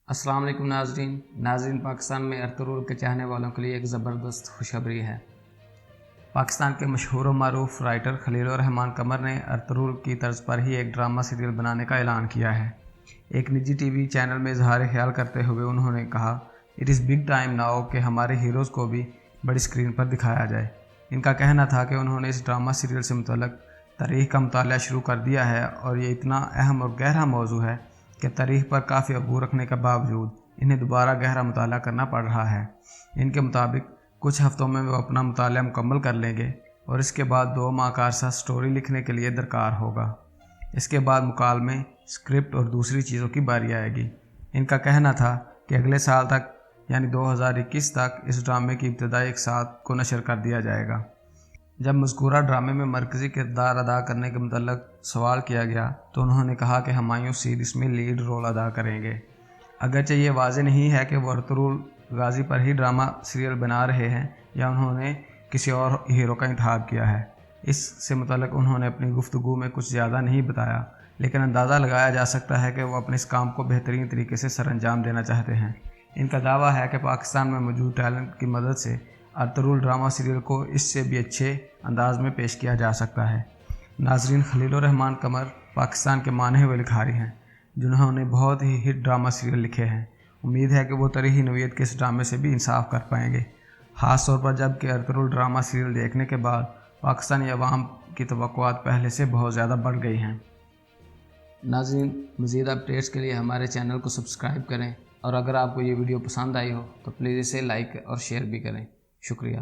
अस्सलाम वालेकुम नाजरीन पाकिस्तान में अर्तुगरुल के चाहने वालों के लिए एक ज़बरदस्त खुशखबरी है। पाकिस्तान के मशहूर व मारूफ राइटर खलीलुर रहमान कमर ने अर्तुगरुल की तर्ज पर ही एक ड्रामा सीरियल बनाने का ऐलान किया है। एक निजी टीवी चैनल में इजहार ख्याल करते हुए उन्होंने कहा, it is big time now कि हमारे हीरोज़ को भी बड़ी स्क्रीन पर दिखाया जाए। इनका कहना था कि उन्होंने इस ड्रामा सीरियल से मुतल्लिक़ तारीख़ का मुताला शुरू कर दिया है और ये इतना अहम और गहरा मौजू है कि तारीख़ पर काफ़ी अबूर रखने के बावजूद इन्हें दोबारा गहरा मुताला करना पड़ रहा है। इनके मुताबिक कुछ हफ्तों में वो अपना मुताला मुकम्मल कर लेंगे और इसके बाद 2 माह का अरसा स्टोरी लिखने के लिए दरकार होगा। इसके बाद मुकालमे, स्क्रिप्ट और दूसरी चीज़ों की बारी आएगी। इनका कहना था कि अगले साल तक यानी 2021 तक इस ड्रामे की इब्तदाई इक़सात को नशर कर दिया जाएगा। जब मज़कूरा ड्रामे में मरकज़ी किरदार अदा करने के मुतल्लिक़ सवाल किया गया तो उन्होंने कहा कि हुमायूं सीद इसमें लीड रोल अदा करेंगे। अगरचे ये वाज़ेह नहीं है कि वो अर्तुगरुल गाज़ी पर ही ड्रामा सीरियल बना रहे हैं या उन्होंने किसी और हीरो का इंतखाब किया है। इससे मुतल्लिक़ उन्होंने अपनी गुफ्तगू में कुछ ज़्यादा नहीं बताया, लेकिन अंदाज़ा लगाया जा सकता है कि वो अपने इस काम को बेहतरीन तरीके से सरअंजाम देना चाहते हैं। इनका दावा है कि पाकिस्तान में मौजूद टैलेंट की मदद से अर्तुगरुल ड्रामा सीरियल को इससे भी अच्छे अंदाज में पेश किया जा सकता है। नाजरीन, खलीलुर रहमान कमर पाकिस्तान के माने हुए लिखारी हैं जिन्होंने बहुत ही हिट ड्रामा सीरियल लिखे हैं। उम्मीद है कि वो तरीही नौयत के इस ड्रामे से भी इंसाफ कर पाएंगे, ख़ास तौर पर जबकि अर्तुगरुल ड्रामा सीरियल देखने के बाद पाकिस्तानी अवाम की तवक्कुआत पहले से बहुत ज़्यादा बढ़ गई हैं। नाज़रीन, मज़ीद अपडेट्स के लिए हमारे चैनल को सब्सक्राइब करें और अगर आपको ये वीडियो पसंद आई हो तो प्लीज़ इसे लाइक और शेयर भी करें। शुक्रिया।